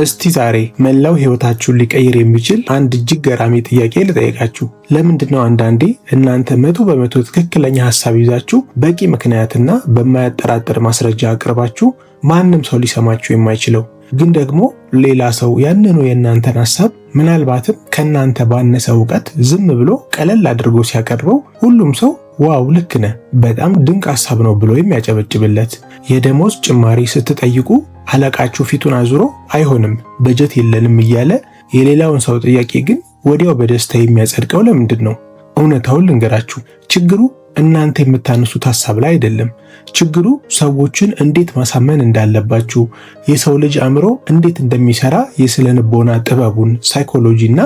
እስቲ ዛሬ መላው ህይወታችሁን ሊቀይር የሚችል አንድ እጅግ ገራሚ ጥያቄ ልጠይቃችሁ። ለምንድነው አንዳንዴ እናንተ 100% ትክክለኛ ሐሳብ ይዛችሁ በቂ ምክንያትና በማያጠራጥር ማስረጃ አቅርባችሁ ማንም ሰው ሊሰማችሁ የማይችለው፣ ግን ደግሞ ሌላ ሰው ያንኑ የእናንተን ሐሳብ ምናልባትም ከእናንተ ባነሰ ዕውቀት ዝም ብሎ ቀለል አድርጎ ሲያቀርበው ሁሉም ሰው ዋው ልክ ነህ፣ በጣም ድንቅ ሐሳብ ነው ብሎ የሚያጨበጭብለት? የደሞዝ ጭማሪ ስትጠይቁ አለቃችሁ ፊቱን አዙሮ አይሆንም በጀት የለንም እያለ የሌላውን ሰው ጥያቄ ግን ወዲያው በደስታ የሚያጸድቀው ለምንድን ነው? እውነታውን ልንገራችሁ፣ ችግሩ እናንተ የምታነሱት ሐሳብ ላይ አይደለም። ችግሩ ሰዎችን እንዴት ማሳመን እንዳለባችሁ፣ የሰው ልጅ አእምሮ እንዴት እንደሚሰራ የስነ ልቦና ጥበቡን፣ ሳይኮሎጂና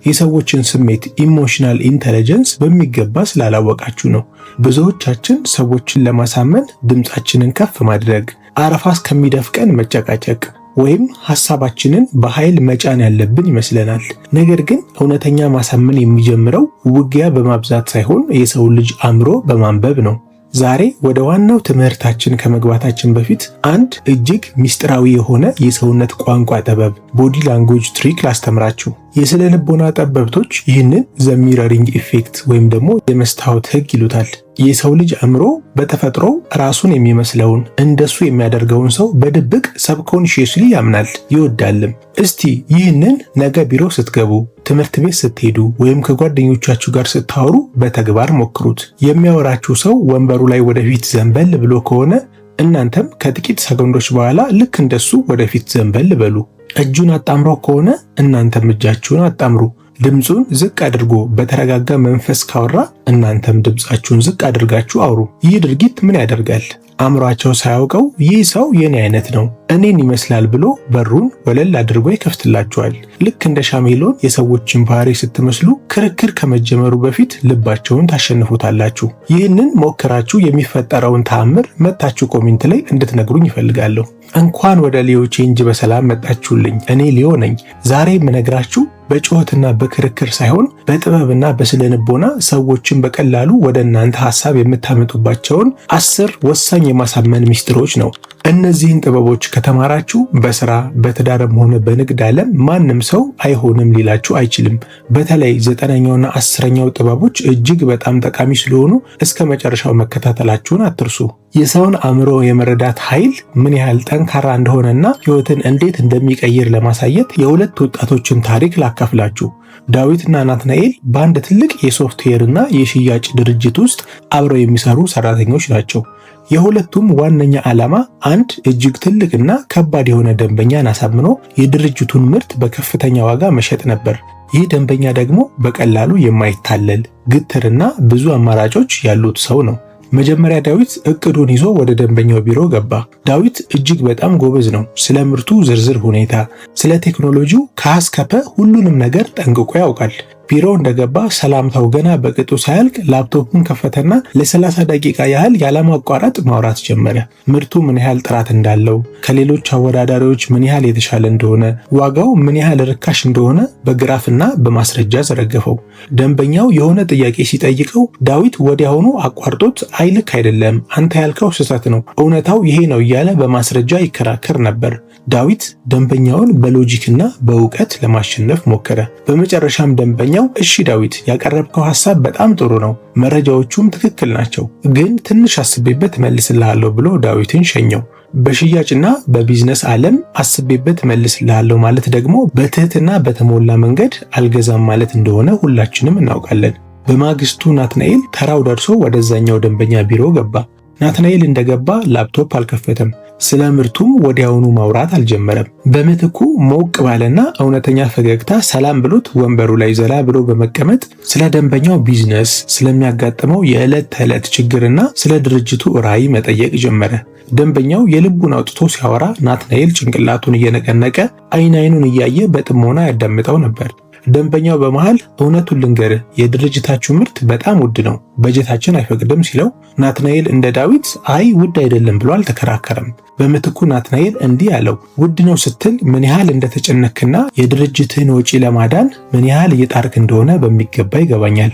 የሰዎችን ስሜት ኢሞሽናል ኢንተለጀንስ በሚገባ ስላላወቃችሁ ነው። ብዙዎቻችን ሰዎችን ለማሳመን ድምፃችንን ከፍ ማድረግ፣ አረፋ እስከሚደፍቀን መጨቃጨቅ ወይም ሐሳባችንን በኃይል መጫን ያለብን ይመስለናል። ነገር ግን እውነተኛ ማሳመን የሚጀምረው ውጊያ በማብዛት ሳይሆን የሰው ልጅ አእምሮ በማንበብ ነው። ዛሬ ወደ ዋናው ትምህርታችን ከመግባታችን በፊት አንድ እጅግ ሚስጥራዊ የሆነ የሰውነት ቋንቋ ጥበብ ቦዲ ላንጉዌጅ ትሪክ ላስተምራችሁ። የስነ ልቦና ጠበብቶች ይህንን ዘ ሚረሪንግ ኢፌክት ወይም ደግሞ የመስታወት ሕግ ይሉታል። የሰው ልጅ አእምሮ በተፈጥሮ ራሱን የሚመስለውን እንደሱ የሚያደርገውን ሰው በድብቅ ሰብኮንሺየስሊ ያምናል ይወዳልም። እስቲ ይህንን ነገ ቢሮ ስትገቡ፣ ትምህርት ቤት ስትሄዱ ወይም ከጓደኞቻችሁ ጋር ስታወሩ በተግባር ሞክሩት። የሚያወራችሁ ሰው ወንበሩ ላይ ወደፊት ዘንበል ብሎ ከሆነ እናንተም ከጥቂት ሰከንዶች በኋላ ልክ እንደሱ ወደፊት ዘንበል በሉ። እጁን አጣምሮ ከሆነ እናንተም እጃችሁን አጣምሩ። ድምፁን ዝቅ አድርጎ በተረጋጋ መንፈስ ካወራ እናንተም ድምፃችሁን ዝቅ አድርጋችሁ አውሩ። ይህ ድርጊት ምን ያደርጋል? አእምሯቸው ሳያውቀው ይህ ሰው የኔ አይነት ነው፣ እኔን ይመስላል ብሎ በሩን ወለል አድርጎ ይከፍትላችኋል። ልክ እንደ ሻሜሎን የሰዎችን ባህሪ ስትመስሉ ክርክር ከመጀመሩ በፊት ልባቸውን ታሸንፉታላችሁ። ይህንን ሞክራችሁ የሚፈጠረውን ተአምር መታችሁ ኮሜንት ላይ እንድትነግሩኝ ይፈልጋለሁ። እንኳን ወደ ሊዮ ቼንጅ በሰላም መጣችሁልኝ። እኔ ሊዮ ነኝ። ዛሬ የምነግራችሁ በጩኸትና በክርክር ሳይሆን በጥበብና በስነ ልቦና ሰዎችን በቀላሉ ወደ እናንተ ሐሳብ የምታመጡባቸውን 10 ወሳኝ የማሳመን ሚስጥሮች ነው። እነዚህን ጥበቦች ከተማራችሁ በስራ በትዳርም ሆነ በንግድ ዓለም ማንም ሰው አይሆንም ሊላችሁ አይችልም። በተለይ 9ኛውና 10ኛው ጥበቦች እጅግ በጣም ጠቃሚ ስለሆኑ እስከ መጨረሻው መከታተላችሁን አትርሱ። የሰውን አእምሮ የመረዳት ኃይል ምን ያህል ጠንካራ እንደሆነና ሕይወትን እንዴት እንደሚቀይር ለማሳየት የሁለት ወጣቶችን ታሪክ ላካፍላችሁ። ዳዊትና ናትናኤል በአንድ ትልቅ የሶፍትዌርና የሽያጭ ድርጅት ውስጥ አብረው የሚሰሩ ሰራተኞች ናቸው። የሁለቱም ዋነኛ ዓላማ አንድ እጅግ ትልቅና ከባድ የሆነ ደንበኛን አሳምኖ የድርጅቱን ምርት በከፍተኛ ዋጋ መሸጥ ነበር። ይህ ደንበኛ ደግሞ በቀላሉ የማይታለል ግትርና ብዙ አማራጮች ያሉት ሰው ነው። መጀመሪያ ዳዊት እቅዱን ይዞ ወደ ደንበኛው ቢሮ ገባ። ዳዊት እጅግ በጣም ጎበዝ ነው። ስለ ምርቱ ዝርዝር ሁኔታ፣ ስለ ቴክኖሎጂው ከአስከፈ ሁሉንም ነገር ጠንቅቆ ያውቃል። ቢሮ እንደገባ ሰላምታው ገና በቅጡ ሳያልቅ ላፕቶፑን ከፈተና ለ30 ደቂቃ ያህል ያለማቋረጥ ማውራት ጀመረ። ምርቱ ምን ያህል ጥራት እንዳለው፣ ከሌሎች አወዳዳሪዎች ምን ያህል የተሻለ እንደሆነ፣ ዋጋው ምን ያህል ርካሽ እንደሆነ በግራፍና በማስረጃ ዘረገፈው። ደንበኛው የሆነ ጥያቄ ሲጠይቀው ዳዊት ወዲያውኑ አቋርጦት አይ ልክ አይደለም፣ አንተ ያልከው ስህተት ነው፣ እውነታው ይሄ ነው እያለ በማስረጃ ይከራከር ነበር። ዳዊት ደንበኛውን በሎጂክና በእውቀት ለማሸነፍ ሞከረ። በመጨረሻም ደንበኛው እሺ ዳዊት፣ ያቀረብከው ሐሳብ በጣም ጥሩ ነው፣ መረጃዎቹም ትክክል ናቸው፣ ግን ትንሽ አስቤበት መልስልሃለሁ ብሎ ዳዊትን ሸኘው። በሽያጭና በቢዝነስ ዓለም አስቤበት መልስልሃለሁ ማለት ደግሞ በትህትና በተሞላ መንገድ አልገዛም ማለት እንደሆነ ሁላችንም እናውቃለን። በማግስቱ ናትናኤል ተራው ደርሶ ወደዛኛው ደንበኛ ቢሮ ገባ። ናትናኤል እንደገባ ላፕቶፕ አልከፈተም። ስለ ምርቱም ወዲያውኑ ማውራት አልጀመረም። በምትኩ ሞቅ ባለና እውነተኛ ፈገግታ ሰላም ብሎት ወንበሩ ላይ ዘላ ብሎ በመቀመጥ ስለ ደንበኛው ቢዝነስ፣ ስለሚያጋጥመው የዕለት ተዕለት ችግርና ስለ ድርጅቱ ራዕይ መጠየቅ ጀመረ። ደንበኛው የልቡን አውጥቶ ሲያወራ ናትናኤል ጭንቅላቱን እየነቀነቀ አይን አይኑን እያየ በጥሞና ያዳምጠው ነበር። ደንበኛው በመሃል እውነቱን ልንገርህ፣ የድርጅታችሁ ምርት በጣም ውድ ነው፣ በጀታችን አይፈቅድም ሲለው ናትናኤል እንደ ዳዊት አይ ውድ አይደለም ብሎ አልተከራከረም። በምትኩ ናትናኤል እንዲህ አለው፣ ውድ ነው ስትል ምን ያህል እንደተጨነክና የድርጅትህን ወጪ ለማዳን ምን ያህል እየጣርክ እንደሆነ በሚገባ ይገባኛል።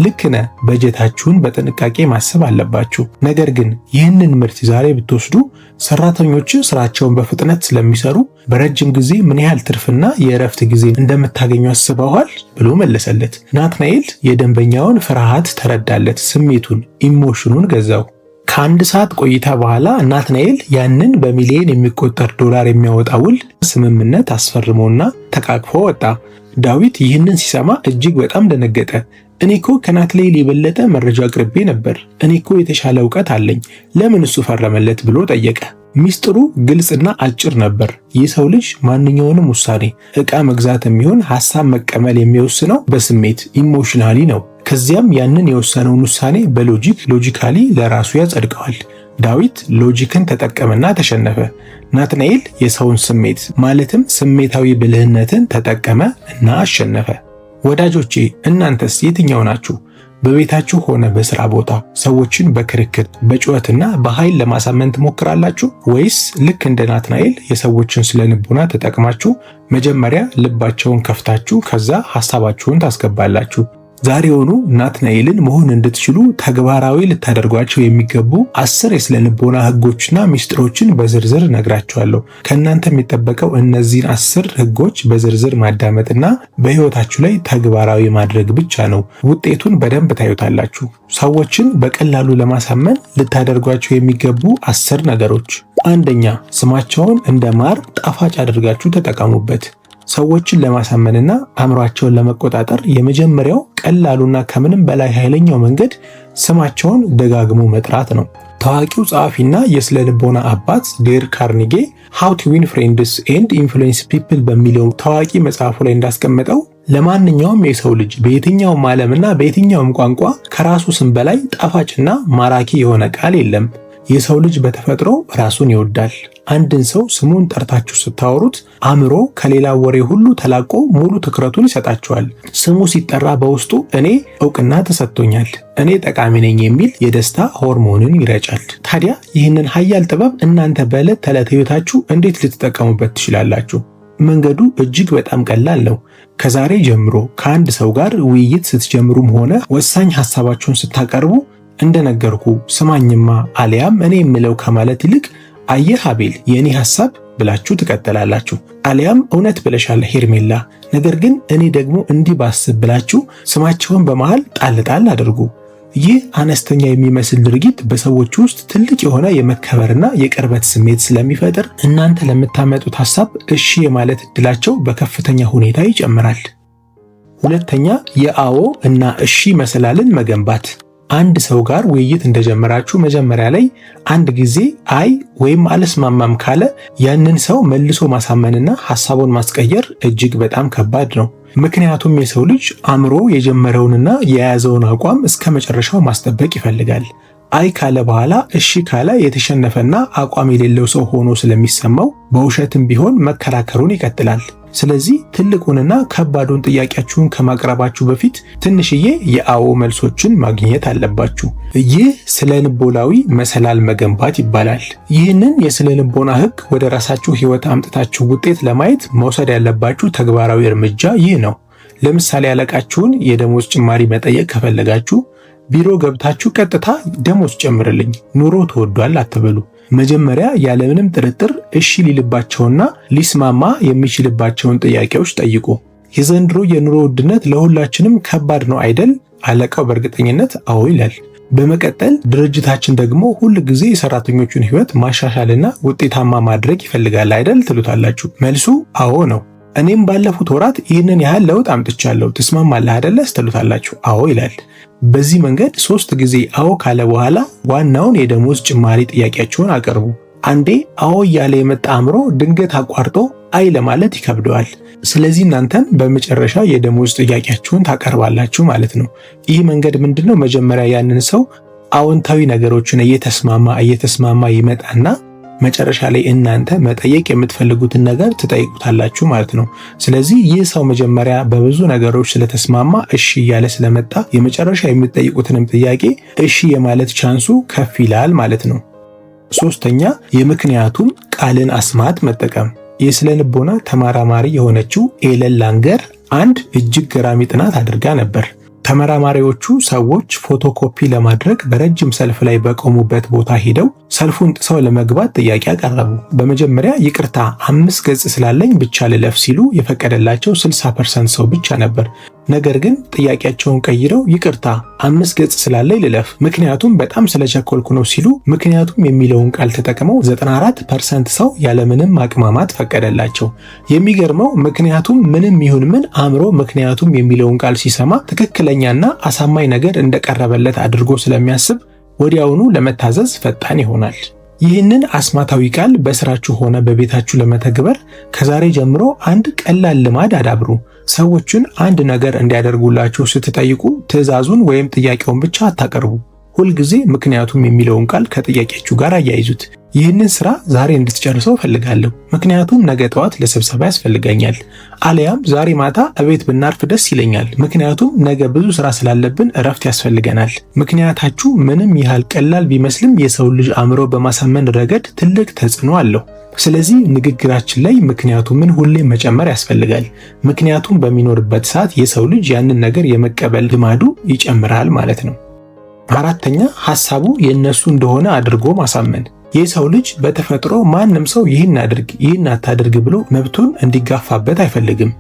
ልክ ነህ፣ በጀታችሁን በጥንቃቄ ማሰብ አለባችሁ። ነገር ግን ይህንን ምርት ዛሬ ብትወስዱ ሰራተኞች ስራቸውን በፍጥነት ስለሚሰሩ በረጅም ጊዜ ምን ያህል ትርፍና የእረፍት ጊዜ እንደምታገኙ አስበዋል ብሎ መለሰለት። ናትናኤል የደንበኛውን ፍርሃት ተረዳለት፣ ስሜቱን ኢሞሽኑን ገዛው። ከአንድ ሰዓት ቆይታ በኋላ ናትናኤል ያንን በሚሊዮን የሚቆጠር ዶላር የሚያወጣ ውል ስምምነት አስፈርሞና ተቃቅፎ ወጣ። ዳዊት ይህንን ሲሰማ እጅግ በጣም ደነገጠ። እኔ እኮ ከናትናኤል የበለጠ መረጃ አቅርቤ ነበር። እኔ እኮ የተሻለ እውቀት አለኝ። ለምን እሱ ፈረመለት ብሎ ጠየቀ። ሚስጥሩ ግልጽና አጭር ነበር። ይህ ሰው ልጅ ማንኛውንም ውሳኔ፣ ዕቃ መግዛት የሚሆን ሐሳብ መቀበል የሚወስነው በስሜት ኢሞሽናሊ ነው። ከዚያም ያንን የወሰነውን ውሳኔ ሎጂካሊ ለራሱ ያጸድቀዋል። ዳዊት ሎጂክን ተጠቀመና ተሸነፈ። ናትናኤል የሰውን ስሜት ማለትም ስሜታዊ ብልህነትን ተጠቀመ እና አሸነፈ። ወዳጆቼ እናንተስ የትኛው ናችሁ? በቤታችሁ ሆነ በስራ ቦታ ሰዎችን በክርክር በጩኸትና በኃይል ለማሳመን ትሞክራላችሁ? ወይስ ልክ እንደ ናትናኤል የሰዎችን ስነ ልቦና ተጠቅማችሁ መጀመሪያ ልባቸውን ከፍታችሁ ከዛ ሐሳባችሁን ታስገባላችሁ? ዛሬውኑ ናትናኤልን መሆን እንድትችሉ ተግባራዊ ልታደርጓቸው የሚገቡ 10 የስነ ልቦና ህጎችና ሚስጥሮችን በዝርዝር ነግራችኋለሁ። ከእናንተ የሚጠበቀው እነዚህን 10 ህጎች በዝርዝር ማዳመጥና በህይወታችሁ ላይ ተግባራዊ ማድረግ ብቻ ነው። ውጤቱን በደንብ ታዩታላችሁ። ሰዎችን በቀላሉ ለማሳመን ልታደርጓቸው የሚገቡ 10 ነገሮች። አንደኛ፣ ስማቸውን እንደ ማር ጣፋጭ አድርጋችሁ ተጠቀሙበት። ሰዎችን ለማሳመንና አእምሯቸውን ለመቆጣጠር የመጀመሪያው ቀላሉና ከምንም በላይ ኃይለኛው መንገድ ስማቸውን ደጋግሞ መጥራት ነው። ታዋቂው ጸሐፊና የስነ ልቦና አባት ዴል ካርኒጌ ሃው ቱ ዊን ፍሬንድስ ኤንድ ኢንፍሉዌንስ ፒፕል በሚለው ታዋቂ መጽሐፉ ላይ እንዳስቀመጠው ለማንኛውም የሰው ልጅ በየትኛውም ዓለምና በየትኛውም ቋንቋ ከራሱ ስም በላይ ጣፋጭና ማራኪ የሆነ ቃል የለም። የሰው ልጅ በተፈጥሮ ራሱን ይወዳል። አንድን ሰው ስሙን ጠርታችሁ ስታወሩት አእምሮ ከሌላ ወሬ ሁሉ ተላቆ ሙሉ ትኩረቱን ይሰጣችኋል። ስሙ ሲጠራ በውስጡ እኔ እውቅና ተሰጥቶኛል፣ እኔ ጠቃሚ ነኝ የሚል የደስታ ሆርሞንን ይረጫል። ታዲያ ይህንን ኃያል ጥበብ እናንተ በዕለት ተዕለት ሕይወታችሁ እንዴት ልትጠቀሙበት ትችላላችሁ? መንገዱ እጅግ በጣም ቀላል ነው። ከዛሬ ጀምሮ ከአንድ ሰው ጋር ውይይት ስትጀምሩም ሆነ ወሳኝ ሐሳባችሁን ስታቀርቡ እንደነገርኩ ስማኝማ አሊያም እኔ የምለው ከማለት ይልቅ አየህ አቤል የኔ ሐሳብ ብላችሁ ትቀጥላላችሁ። አሊያም እውነት ብለሻል ሄርሜላ፣ ነገር ግን እኔ ደግሞ እንዲህ ባስብ ብላችሁ ስማቸውን በመሃል ጣል አድርጉ። ይህ አነስተኛ የሚመስል ድርጊት በሰዎች ውስጥ ትልቅ የሆነ የመከበርና የቅርበት ስሜት ስለሚፈጥር እናንተ ለምታመጡት ሐሳብ እሺ የማለት እድላቸው በከፍተኛ ሁኔታ ይጨምራል። ሁለተኛ፣ የአዎ እና እሺ መሰላልን መገንባት። አንድ ሰው ጋር ውይይት እንደጀመራችሁ መጀመሪያ ላይ አንድ ጊዜ አይ ወይም አልስማማም ካለ ያንን ሰው መልሶ ማሳመንና ሐሳቡን ማስቀየር እጅግ በጣም ከባድ ነው። ምክንያቱም የሰው ልጅ አእምሮ የጀመረውንና የያዘውን አቋም እስከ መጨረሻው ማስጠበቅ ይፈልጋል። አይ ካለ በኋላ እሺ ካለ የተሸነፈና አቋም የሌለው ሰው ሆኖ ስለሚሰማው በውሸትም ቢሆን መከራከሩን ይቀጥላል። ስለዚህ ትልቁንና ከባዱን ጥያቄያችሁን ከማቅረባችሁ በፊት ትንሽዬ የአዎ መልሶችን ማግኘት አለባችሁ። ይህ ስነ ልቦናዊ መሰላል መገንባት ይባላል። ይህንን የስነ ልቦና ህግ ወደ ራሳችሁ ህይወት አምጥታችሁ ውጤት ለማየት መውሰድ ያለባችሁ ተግባራዊ እርምጃ ይህ ነው። ለምሳሌ አለቃችሁን የደሞዝ ጭማሪ መጠየቅ ከፈለጋችሁ ቢሮ ገብታችሁ ቀጥታ ደሞዝ ጨምርልኝ፣ ኑሮ ተወዷል አትበሉ። መጀመሪያ ያለምንም ጥርጥር እሺ ሊልባቸውና ሊስማማ የሚችልባቸውን ጥያቄዎች ጠይቁ። የዘንድሮ የኑሮ ውድነት ለሁላችንም ከባድ ነው አይደል? አለቃው በእርግጠኝነት አዎ ይላል። በመቀጠል ድርጅታችን ደግሞ ሁል ጊዜ የሰራተኞቹን ህይወት ማሻሻልና ውጤታማ ማድረግ ይፈልጋል አይደል ትሉታላችሁ። መልሱ አዎ ነው። እኔም ባለፉት ወራት ይህንን ያህል ለውጥ አምጥቻለሁ፣ ትስማማለህ አይደለስ ትሉታላችሁ። አዎ ይላል። በዚህ መንገድ 3 ጊዜ አዎ ካለ በኋላ ዋናውን የደሞዝ ጭማሪ ጥያቄያችሁን አቅርቡ። አንዴ አዎ እያለ የመጣ አእምሮ ድንገት አቋርጦ አይ ለማለት ይከብደዋል። ስለዚህ እናንተም በመጨረሻ የደሞዝ ጥያቄያችሁን ታቀርባላችሁ ማለት ነው። ይህ መንገድ ምንድነው? መጀመሪያ ያንን ሰው አዎንታዊ ነገሮችን እየተስማማ ይመጣና መጨረሻ ላይ እናንተ መጠየቅ የምትፈልጉትን ነገር ትጠይቁታላችሁ ማለት ነው። ስለዚህ ይህ ሰው መጀመሪያ በብዙ ነገሮች ስለተስማማ እሺ እያለ ስለመጣ የመጨረሻ የምትጠይቁትንም ጥያቄ እሺ የማለት ቻንሱ ከፍ ይላል ማለት ነው። ሶስተኛ የምክንያቱም ቃልን አስማት መጠቀም። የስነ ልቦና ተመራማሪ የሆነችው ኤለን ላንገር አንድ እጅግ ገራሚ ጥናት አድርጋ ነበር። ተመራማሪዎቹ ሰዎች ፎቶኮፒ ለማድረግ በረጅም ሰልፍ ላይ በቆሙበት ቦታ ሄደው ሰልፉን ጥሰው ለመግባት ጥያቄ አቀረቡ። በመጀመሪያ ይቅርታ 5 ገጽ ስላለኝ ብቻ ልለፍ ሲሉ የፈቀደላቸው 60% ሰው ብቻ ነበር። ነገር ግን ጥያቄያቸውን ቀይረው ይቅርታ 5 ገጽ ስላለኝ ልለፍ ምክንያቱም በጣም ስለቸኮልኩ ነው ሲሉ ምክንያቱም የሚለውን ቃል ተጠቅመው 94% ሰው ያለምንም ማቅማማት ፈቀደላቸው። የሚገርመው ምክንያቱም ምንም ይሁን ምን አእምሮ ምክንያቱም የሚለውን ቃል ሲሰማ ትክክለኛና አሳማኝ ነገር እንደቀረበለት አድርጎ ስለሚያስብ ወዲያውኑ ለመታዘዝ ፈጣን ይሆናል። ይህንን አስማታዊ ቃል በስራችሁ ሆነ በቤታችሁ ለመተግበር ከዛሬ ጀምሮ አንድ ቀላል ልማድ አዳብሩ። ሰዎችን አንድ ነገር እንዲያደርጉላችሁ ስትጠይቁ ትዕዛዙን ወይም ጥያቄውን ብቻ አታቀርቡ። ሁልጊዜ ምክንያቱም የሚለውን ቃል ከጥያቄያችሁ ጋር አያይዙት። ይህንን ስራ ዛሬ እንድትጨርሰው ፈልጋለሁ፣ ምክንያቱም ነገ ጠዋት ለስብሰባ ያስፈልገኛል። አለያም ዛሬ ማታ እቤት ብናርፍ ደስ ይለኛል፣ ምክንያቱም ነገ ብዙ ስራ ስላለብን እረፍት ያስፈልገናል። ምክንያታችሁ ምንም ያህል ቀላል ቢመስልም የሰው ልጅ አእምሮ በማሳመን ረገድ ትልቅ ተጽዕኖ አለው። ስለዚህ ንግግራችን ላይ ምክንያቱምን ሁሌ መጨመር ያስፈልጋል። ምክንያቱም በሚኖርበት ሰዓት የሰው ልጅ ያንን ነገር የመቀበል ልማዱ ይጨምራል ማለት ነው። አራተኛ ሐሳቡ የነሱ እንደሆነ አድርጎ ማሳመን። የሰው ልጅ በተፈጥሮ ማንም ሰው ይህን አድርግ ይህን አታድርግ ብሎ መብቱን እንዲጋፋበት አይፈልግም።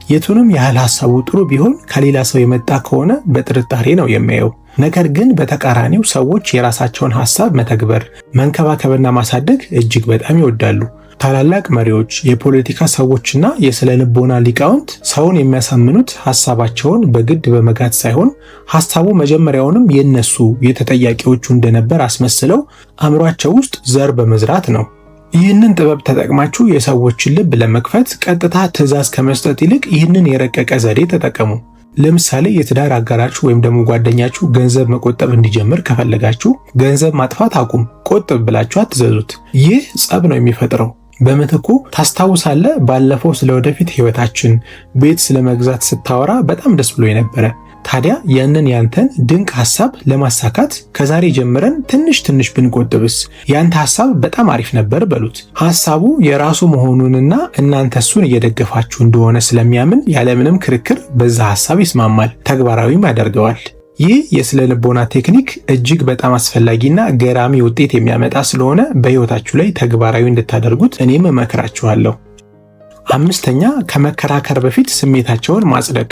የቱንም ያህል ሐሳቡ ጥሩ ቢሆን ከሌላ ሰው የመጣ ከሆነ በጥርጣሬ ነው የሚያየው። ነገር ግን በተቃራኒው ሰዎች የራሳቸውን ሐሳብ መተግበር፣ መንከባከብና ማሳደግ እጅግ በጣም ይወዳሉ። ታላላቅ መሪዎች፣ የፖለቲካ ሰዎችና የስነ ልቦና ሊቃውንት ሰውን የሚያሳምኑት ሐሳባቸውን በግድ በመጋት ሳይሆን ሐሳቡ መጀመሪያውንም የነሱ የተጠያቂዎቹ እንደነበር አስመስለው አእምሯቸው ውስጥ ዘር በመዝራት ነው። ይህንን ጥበብ ተጠቅማችሁ የሰዎችን ልብ ለመክፈት ቀጥታ ትዕዛዝ ከመስጠት ይልቅ ይህንን የረቀቀ ዘዴ ተጠቀሙ። ለምሳሌ የትዳር አጋራችሁ ወይም ደግሞ ጓደኛችሁ ገንዘብ መቆጠብ እንዲጀምር ከፈለጋችሁ ገንዘብ ማጥፋት አቁም፣ ቆጥብ ብላችሁ አትዘዙት። ይህ ጸብ ነው የሚፈጥረው። በምትኩ ታስታውሳለህ፣ ባለፈው ስለወደፊት ህይወታችን ቤት ስለመግዛት ስታወራ በጣም ደስ ብሎ የነበረ። ታዲያ ያንን ያንተን ድንቅ ሐሳብ ለማሳካት ከዛሬ ጀምረን ትንሽ ብንቆጥብስ? ያንተ ሐሳብ በጣም አሪፍ ነበር በሉት። ሐሳቡ የራሱ መሆኑንና እናንተ እሱን እየደገፋችሁ እንደሆነ ስለሚያምን ያለምንም ክርክር በዛ ሐሳብ ይስማማል፣ ተግባራዊም ያደርገዋል። ይህ የስነ ልቦና ቴክኒክ እጅግ በጣም አስፈላጊና ገራሚ ውጤት የሚያመጣ ስለሆነ በህይወታችሁ ላይ ተግባራዊ እንድታደርጉት እኔም እመክራችኋለሁ። አምስተኛ ከመከራከር በፊት ስሜታቸውን ማጽደቅ።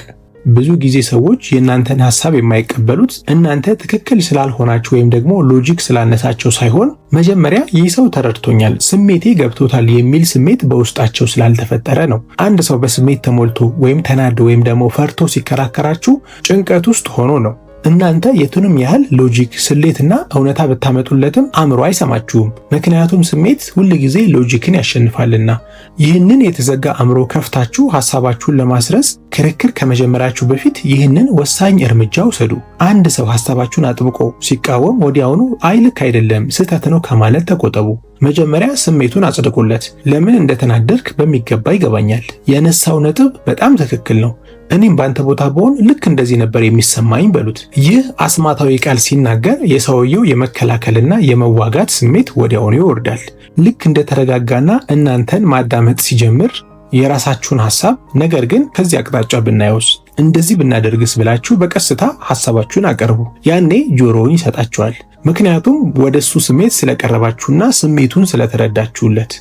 ብዙ ጊዜ ሰዎች የእናንተን ሐሳብ የማይቀበሉት እናንተ ትክክል ስላልሆናችሁ ወይም ደግሞ ሎጂክ ስላነሳቸው ሳይሆን መጀመሪያ ይህ ሰው ተረድቶኛል፣ ስሜቴ ገብቶታል የሚል ስሜት በውስጣቸው ስላልተፈጠረ ነው። አንድ ሰው በስሜት ተሞልቶ ወይም ተናዶ ወይም ደግሞ ፈርቶ ሲከራከራችሁ ጭንቀት ውስጥ ሆኖ ነው። እናንተ የቱንም ያህል ሎጂክ ስሌትና እውነታ ብታመጡለትም አእምሮ አይሰማችሁም። ምክንያቱም ስሜት ሁል ጊዜ ሎጂክን ያሸንፋልና። ይህንን የተዘጋ አእምሮ ከፍታችሁ ሐሳባችሁን ለማስረጽ ክርክር ከመጀመራችሁ በፊት ይህንን ወሳኝ እርምጃ ውሰዱ። አንድ ሰው ሐሳባችሁን አጥብቆ ሲቃወም ወዲያውኑ አይ ልክ አይደለም ስህተት ነው ከማለት ተቆጠቡ። መጀመሪያ ስሜቱን አጽድቁለት። ለምን እንደተናደርክ በሚገባ ይገባኛል፣ የነሳው ነጥብ በጣም ትክክል ነው፣ እኔም ባንተ ቦታ ብሆን ልክ እንደዚህ ነበር የሚሰማኝ በሉት። ይህ አስማታዊ ቃል ሲናገር የሰውየው የመከላከልና የመዋጋት ስሜት ወዲያውኑ ይወርዳል። ልክ እንደተረጋጋና እናንተን ማዳመጥ ሲጀምር የራሳችሁን ሐሳብ ነገር ግን ከዚህ አቅጣጫ ብናየውስ፣ እንደዚህ ብናደርግስ ብላችሁ በቀስታ ሐሳባችሁን አቀርቡ። ያኔ ጆሮውን ይሰጣችኋል። ምክንያቱም ወደሱ ስሜት ስለቀረባችሁና ስሜቱን ስለተረዳችሁለት።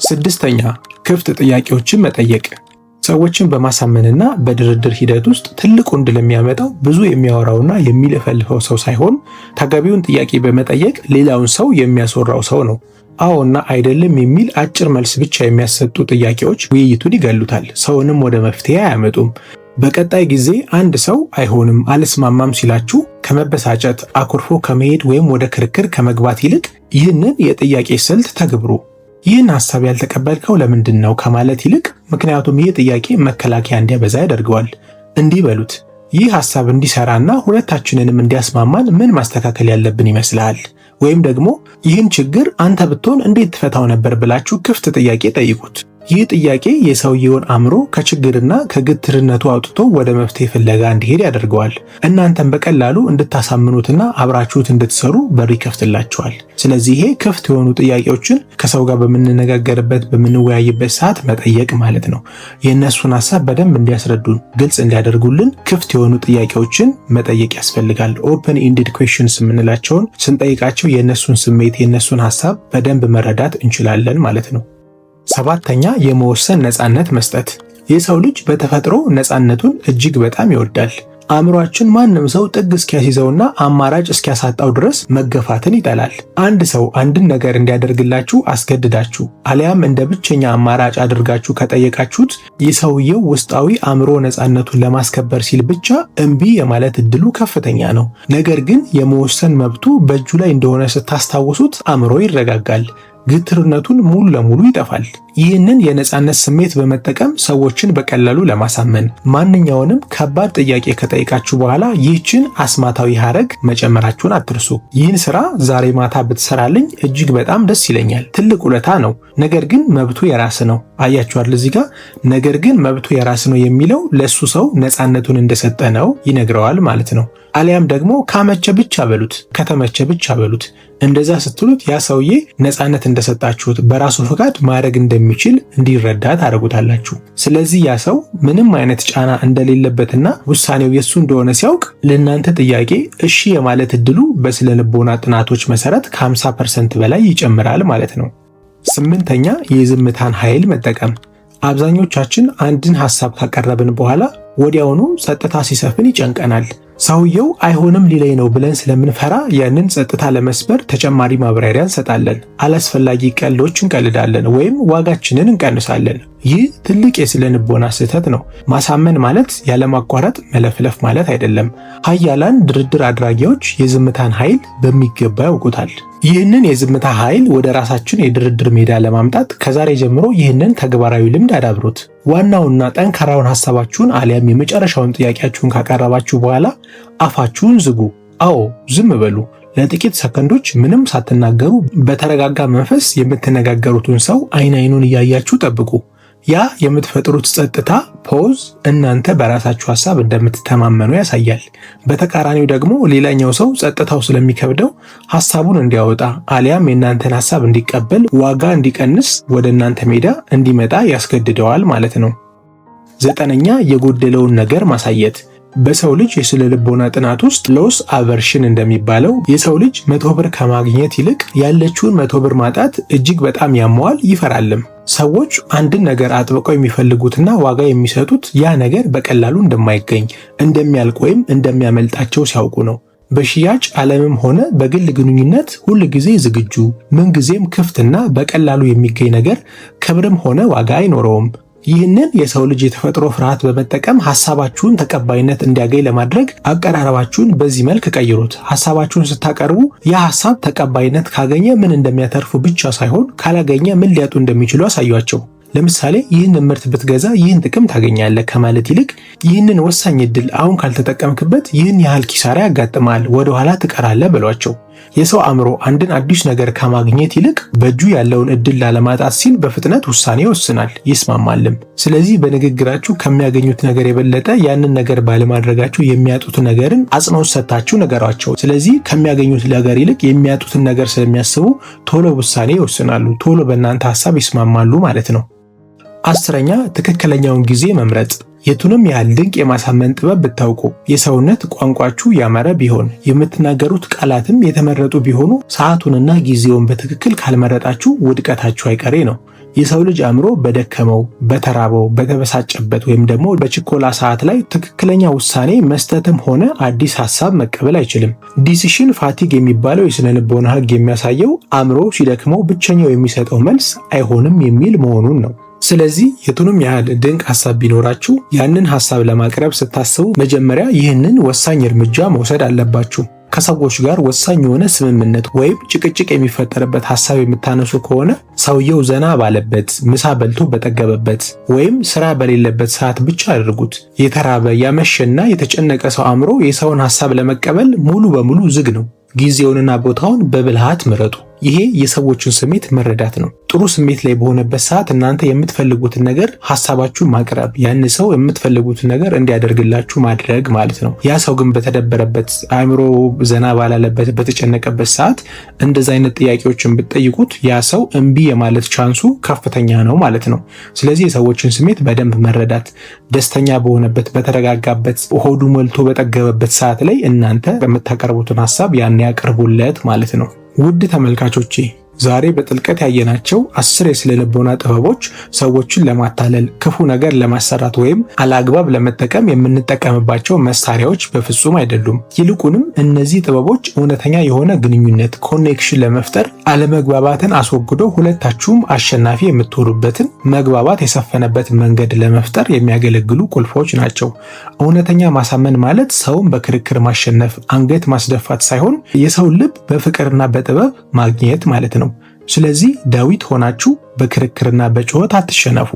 ስድስተኛ ክፍት ጥያቄዎችን መጠየቅ። ሰዎችን በማሳመንና በድርድር ሂደት ውስጥ ትልቁን ድል የሚያመጣው ብዙ የሚያወራውና የሚለፈልፈው ሰው ሳይሆን ተገቢውን ጥያቄ በመጠየቅ ሌላውን ሰው የሚያስወራው ሰው ነው። አዎና አይደለም የሚል አጭር መልስ ብቻ የሚያሰጡ ጥያቄዎች ውይይቱን ይገሉታል፣ ሰውንም ወደ መፍትሄ አያመጡም። በቀጣይ ጊዜ አንድ ሰው አይሆንም አልስማማም ሲላችሁ ከመበሳጨት አኩርፎ ከመሄድ ወይም ወደ ክርክር ከመግባት ይልቅ ይህንን የጥያቄ ስልት ተግብሩ። ይህን ሐሳብ ያልተቀበልከው ለምንድን ነው ከማለት ይልቅ ምክንያቱም ይህ ጥያቄ መከላከያ እንዲያበዛ ያደርገዋል። እንዲህ በሉት፣ ይህ ሐሳብ እንዲሰራና ሁለታችንንም እንዲያስማማን ምን ማስተካከል ያለብን ይመስልሃል? ወይም ደግሞ ይህን ችግር አንተ ብትሆን እንዴት ትፈታው ነበር ብላችሁ ክፍት ጥያቄ ጠይቁት። ይህ ጥያቄ የሰውየውን አእምሮ ከችግርና ከግትርነቱ አውጥቶ ወደ መፍትሄ ፍለጋ እንዲሄድ ያደርገዋል። እናንተም በቀላሉ እንድታሳምኑትና አብራችሁት እንድትሰሩ በር ይከፍትላችኋል። ስለዚህ ይሄ ክፍት የሆኑ ጥያቄዎችን ከሰው ጋር በምንነጋገርበት በምንወያይበት ሰዓት መጠየቅ ማለት ነው። የእነሱን ሀሳብ በደንብ እንዲያስረዱን፣ ግልጽ እንዲያደርጉልን ክፍት የሆኑ ጥያቄዎችን መጠየቅ ያስፈልጋል። ኦፕን ኢንድድ ኩዌስችንስ የምንላቸውን ስንጠይቃቸው የእነሱን ስሜት የእነሱን ሀሳብ በደንብ መረዳት እንችላለን ማለት ነው። ሰባተኛ የመወሰን ነፃነት መስጠት። የሰው ልጅ በተፈጥሮ ነፃነቱን እጅግ በጣም ይወዳል። አእምሯችን ማንም ሰው ጥግ እስኪያስይዘውና አማራጭ እስኪያሳጣው ድረስ መገፋትን ይጠላል። አንድ ሰው አንድን ነገር እንዲያደርግላችሁ አስገድዳችሁ አሊያም እንደ ብቸኛ አማራጭ አድርጋችሁ ከጠየቃችሁት የሰውየው ውስጣዊ አእምሮ ነፃነቱን ለማስከበር ሲል ብቻ እምቢ የማለት እድሉ ከፍተኛ ነው። ነገር ግን የመወሰን መብቱ በእጁ ላይ እንደሆነ ስታስታውሱት አእምሮ ይረጋጋል፣ ግትርነቱን ሙሉ ለሙሉ ይጠፋል። ይህንን የነፃነት ስሜት በመጠቀም ሰዎችን በቀላሉ ለማሳመን ማንኛውንም ከባድ ጥያቄ ከጠይቃችሁ በኋላ ይህችን አስማታዊ ሐረግ መጨመራችሁን አትርሱ። ይህን ስራ ዛሬ ማታ ብትሰራልኝ እጅግ በጣም ደስ ይለኛል፣ ትልቅ ውለታ ነው፣ ነገር ግን መብቱ የራስ ነው። አያችኋል እዚህ ጋር ነገር ግን መብቱ የራስ ነው የሚለው ለሱ ሰው ነፃነቱን እንደሰጠ ነው ይነግረዋል ማለት ነው። አሊያም ደግሞ ካመቸ ብቻ በሉት፣ ከተመቸ ብቻ በሉት። እንደዛ ስትሉት ያ ሰውዬ ነፃነት እንደሰጣችሁት በራሱ ፈቃድ ማድረግ እንደሚችል እንዲረዳ ታደርጉታላችሁ። ስለዚህ ያ ሰው ምንም አይነት ጫና እንደሌለበትና ውሳኔው የሱ እንደሆነ ሲያውቅ ለእናንተ ጥያቄ እሺ የማለት እድሉ በስነ ልቦና ጥናቶች መሰረት ከ50% በላይ ይጨምራል ማለት ነው። ስምንተኛ የዝምታን ኃይል መጠቀም። አብዛኞቻችን አንድን ሐሳብ ካቀረብን በኋላ ወዲያውኑ ጸጥታ ሲሰፍን ይጨንቀናል። ሰውየው አይሆንም ሊለኝ ነው ብለን ስለምንፈራ ያንን ጸጥታ ለመስበር ተጨማሪ ማብራሪያ እንሰጣለን። አላስፈላጊ ቀልዶች እንቀልዳለን ወይም ዋጋችንን እንቀንሳለን። ይህ ትልቅ የስነ ልቦና ስህተት ነው። ማሳመን ማለት ያለማቋረጥ መለፍለፍ ማለት አይደለም። ኃያላን ድርድር አድራጊዎች የዝምታን ኃይል በሚገባ ያውቁታል። ይህንን የዝምታ ኃይል ወደ ራሳችን የድርድር ሜዳ ለማምጣት ከዛሬ ጀምሮ ይህንን ተግባራዊ ልምድ አዳብሩት። ዋናውና ጠንካራውን ሐሳባችሁን አሊያም የመጨረሻውን ጥያቄያችሁን ካቀረባችሁ በኋላ አፋችሁን ዝጉ። አዎ ዝም በሉ። ለጥቂት ሰከንዶች ምንም ሳትናገሩ በተረጋጋ መንፈስ የምትነጋገሩትን ሰው አይን አይኑን እያያችሁ ጠብቁ። ያ የምትፈጥሩት ጸጥታ ፖዝ እናንተ በራሳችሁ ሐሳብ እንደምትተማመኑ ያሳያል። በተቃራኒው ደግሞ ሌላኛው ሰው ጸጥታው ስለሚከብደው ሐሳቡን እንዲያወጣ አሊያም የእናንተን ሐሳብ እንዲቀበል ዋጋ እንዲቀንስ ወደ እናንተ ሜዳ እንዲመጣ ያስገድደዋል ማለት ነው። ዘጠነኛ የጎደለውን ነገር ማሳየት። በሰው ልጅ የስነ ልቦና ጥናት ውስጥ ሎስ አቨርሽን እንደሚባለው የሰው ልጅ 100 ብር ከማግኘት ይልቅ ያለችውን 100 ብር ማጣት እጅግ በጣም ያመዋል፣ ይፈራልም። ሰዎች አንድን ነገር አጥብቀው የሚፈልጉትና ዋጋ የሚሰጡት ያ ነገር በቀላሉ እንደማይገኝ፣ እንደሚያልቅ ወይም እንደሚያመልጣቸው ሲያውቁ ነው። በሽያጭ ዓለምም ሆነ በግል ግንኙነት ሁል ጊዜ ዝግጁ፣ ምንጊዜም ክፍትና በቀላሉ የሚገኝ ነገር ክብርም ሆነ ዋጋ አይኖረውም። ይህንን የሰው ልጅ የተፈጥሮ ፍርሃት በመጠቀም ሐሳባችሁን ተቀባይነት እንዲያገኝ ለማድረግ አቀራረባችሁን በዚህ መልክ ቀይሩት። ሐሳባችሁን ስታቀርቡ ያ ሐሳብ ተቀባይነት ካገኘ ምን እንደሚያተርፉ ብቻ ሳይሆን ካላገኘ ምን ሊያጡ እንደሚችሉ አሳዩአቸው። ለምሳሌ ይህንን ምርት ብትገዛ ይህን ጥቅም ታገኛለህ ከማለት ይልቅ ይህንን ወሳኝ እድል አሁን ካልተጠቀምክበት ይህን ያህል ኪሳራ ያጋጥማል፣ ወደ ኋላ ትቀራለህ በሏቸው። የሰው አእምሮ አንድን አዲስ ነገር ከማግኘት ይልቅ በእጁ ያለውን እድል ላለማጣት ሲል በፍጥነት ውሳኔ ይወስናል፣ ይስማማልም። ስለዚህ በንግግራችሁ ከሚያገኙት ነገር የበለጠ ያንን ነገር ባለማድረጋችሁ የሚያጡት ነገርን አጽንኦት ሰጥታችሁ ነገሯቸው። ስለዚህ ከሚያገኙት ነገር ይልቅ የሚያጡትን ነገር ስለሚያስቡ ቶሎ ውሳኔ ይወስናሉ፣ ቶሎ በእናንተ ሐሳብ ይስማማሉ ማለት ነው። አስረኛ ትክክለኛውን ጊዜ መምረጥ። የቱንም ያህል ድንቅ የማሳመን ጥበብ ብታውቁ፣ የሰውነት ቋንቋችሁ ያማረ ቢሆን፣ የምትናገሩት ቃላትም የተመረጡ ቢሆኑ ሰዓቱንና ጊዜውን በትክክል ካልመረጣችሁ ውድቀታችሁ አይቀሬ ነው። የሰው ልጅ አእምሮ በደከመው፣ በተራበው፣ በተበሳጨበት ወይም ደግሞ በችኮላ ሰዓት ላይ ትክክለኛ ውሳኔ መስጠትም ሆነ አዲስ ሐሳብ መቀበል አይችልም። ዲሲሽን ፋቲግ የሚባለው የስነ ልቦና ሕግ የሚያሳየው አእምሮ ሲደክመው ብቸኛው የሚሰጠው መልስ አይሆንም የሚል መሆኑን ነው። ስለዚህ የቱንም ያህል ድንቅ ሐሳብ ቢኖራችሁ ያንን ሐሳብ ለማቅረብ ስታስቡ መጀመሪያ ይህንን ወሳኝ እርምጃ መውሰድ አለባችሁ። ከሰዎች ጋር ወሳኝ የሆነ ስምምነት ወይም ጭቅጭቅ የሚፈጠርበት ሐሳብ የምታነሱ ከሆነ ሰውየው ዘና ባለበት፣ ምሳ በልቶ በጠገበበት ወይም ስራ በሌለበት ሰዓት ብቻ አድርጉት። የተራበ ያመሸና የተጨነቀ ሰው አእምሮ የሰውን ሐሳብ ለመቀበል ሙሉ በሙሉ ዝግ ነው። ጊዜውንና ቦታውን በብልሃት ምረጡ። ይሄ የሰዎችን ስሜት መረዳት ነው። ጥሩ ስሜት ላይ በሆነበት ሰዓት እናንተ የምትፈልጉትን ነገር ሐሳባችሁን ማቅረብ፣ ያን ሰው የምትፈልጉትን ነገር እንዲያደርግላችሁ ማድረግ ማለት ነው። ያ ሰው ግን በተደበረበት አእምሮ ዘና ባላለበት በተጨነቀበት ሰዓት እንደዛ አይነት ጥያቄዎችን ብትጠይቁት ያ ሰው እምቢ የማለት ቻንሱ ከፍተኛ ነው ማለት ነው። ስለዚህ የሰዎችን ስሜት በደንብ መረዳት፣ ደስተኛ በሆነበት በተረጋጋበት ሆዱ ሞልቶ በጠገበበት ሰዓት ላይ እናንተ የምታቀርቡትን ሐሳብ ያን ያቀርቡለት ማለት ነው። ውድ ተመልካቾቼ ዛሬ በጥልቀት ያየናቸው 10 የስነ ልቦና ጥበቦች ሰዎችን ለማታለል፣ ክፉ ነገር ለማሰራት ወይም አላግባብ ለመጠቀም የምንጠቀምባቸው መሳሪያዎች በፍጹም አይደሉም። ይልቁንም እነዚህ ጥበቦች እውነተኛ የሆነ ግንኙነት ኮኔክሽን ለመፍጠር አለመግባባትን አስወግዶ ሁለታችሁም አሸናፊ የምትሆኑበትን መግባባት የሰፈነበት መንገድ ለመፍጠር የሚያገለግሉ ቁልፎች ናቸው። እውነተኛ ማሳመን ማለት ሰውን በክርክር ማሸነፍ፣ አንገት ማስደፋት ሳይሆን የሰው ልብ በፍቅርና በጥበብ ማግኘት ማለት ነው። ስለዚህ ዳዊት ሆናችሁ በክርክርና በጩኸት አትሸነፉ።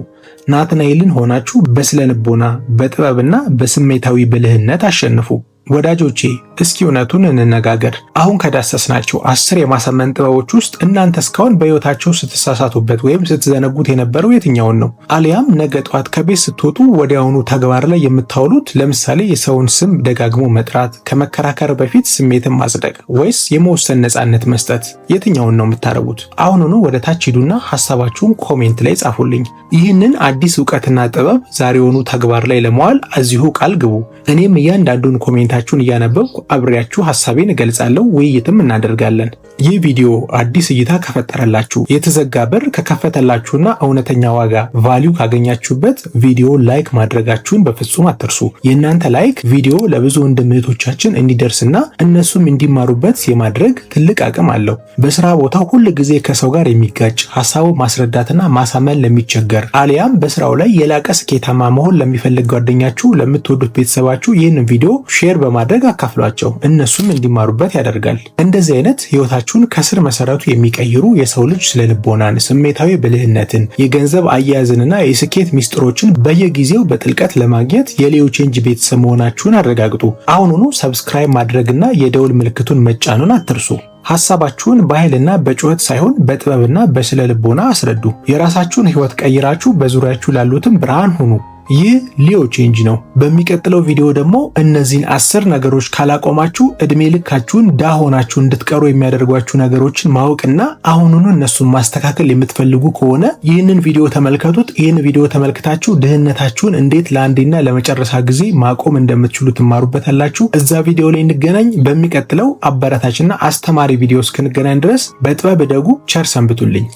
ናትናኤልን ሆናችሁ በስነ ልቦና በጥበብና በስሜታዊ ብልህነት አሸንፉ። ወዳጆቼ እስኪ እውነቱን እንነጋገር። አሁን ከዳሰስናቸው 10 የማሳመን ጥበቦች ውስጥ እናንተ እስካሁን በሕይወታቸው ስትሳሳቱበት ወይም ስትዘነጉት የነበረው የትኛውን ነው? አሊያም ነገ ጧት ከቤት ስትወጡ ወዲያውኑ ተግባር ላይ የምታውሉት ለምሳሌ የሰውን ስም ደጋግሞ መጥራት፣ ከመከራከር በፊት ስሜትን ማጽደቅ፣ ወይስ የመወሰን ነፃነት መስጠት? የትኛውን ነው የምታረጉት? አሁኑኑ ወደ ታች ሂዱና ሐሳባችሁን ኮሜንት ላይ ጻፉልኝ። ይህንን አዲስ ዕውቀትና ጥበብ ዛሬውኑ ተግባር ላይ ለማዋል እዚሁ ቃል ግቡ። እኔም እያንዳንዱን ኮሜንታችሁን እያነበብኩ አብሬያችሁ ሐሳቤን እገልጻለሁ፣ ውይይትም እናደርጋለን። ይህ ቪዲዮ አዲስ እይታ ከፈጠረላችሁ፣ የተዘጋ በር ከከፈተላችሁና እውነተኛ ዋጋ ቫልዩ ካገኛችሁበት ቪዲዮ ላይክ ማድረጋችሁን በፍጹም አትርሱ። የእናንተ ላይክ ቪዲዮ ለብዙ ወንድም እህቶቻችን እንዲደርስና እነሱም እንዲማሩበት የማድረግ ትልቅ አቅም አለው። በስራ ቦታ ሁል ጊዜ ከሰው ጋር የሚጋጭ ሐሳቡ ማስረዳትና ማሳመን ለሚቸገር አሊያም በስራው ላይ የላቀ ስኬታማ መሆን ለሚፈልግ ጓደኛችሁ፣ ለምትወዱት ቤተሰባችሁ ይህንን ቪዲዮ ሼር በማድረግ አካፍሏቸው፣ እነሱም እንዲማሩበት ያደርጋል። እንደዚህ አይነት ህይወታችሁን ከስር መሰረቱ የሚቀይሩ የሰው ልጅ ስነ ልቦናን፣ ስሜታዊ ብልህነትን፣ የገንዘብ አያያዝንና የስኬት ሚስጥሮችን በየጊዜው በጥልቀት ለማግኘት የሊዮ ቼንጅ ቤተሰብ መሆናችሁን አረጋግጡ። አሁኑኑ ሰብስክራይብ ማድረግና የደውል ምልክቱን መጫኑን አትርሱ። ሐሳባችሁን በኃይልና በጩኸት ሳይሆን በጥበብና በስነ ልቦና አስረዱ። የራሳችሁን ህይወት ቀይራችሁ በዙሪያችሁ ላሉትም ብርሃን ሁኑ። ይህ ሊዮ ቼንጅ ነው። በሚቀጥለው ቪዲዮ ደግሞ እነዚህን 10 ነገሮች ካላቆማችሁ እድሜ ልካችሁን ድሃ ሆናችሁ እንድትቀሩ የሚያደርጓችሁ ነገሮችን ማወቅና አሁኑኑ እነሱን ማስተካከል የምትፈልጉ ከሆነ ይህንን ቪዲዮ ተመልከቱት። ይህን ቪዲዮ ተመልክታችሁ ድህነታችሁን እንዴት ለአንዴና ለመጨረሻ ጊዜ ማቆም እንደምትችሉ ትማሩበታላችሁ። እዛ ቪዲዮ ላይ እንገናኝ። በሚቀጥለው አበረታችና አስተማሪ ቪዲዮ እስክንገናኝ ድረስ በጥበብ እደጉ። ቸር ሰንብቱልኝ።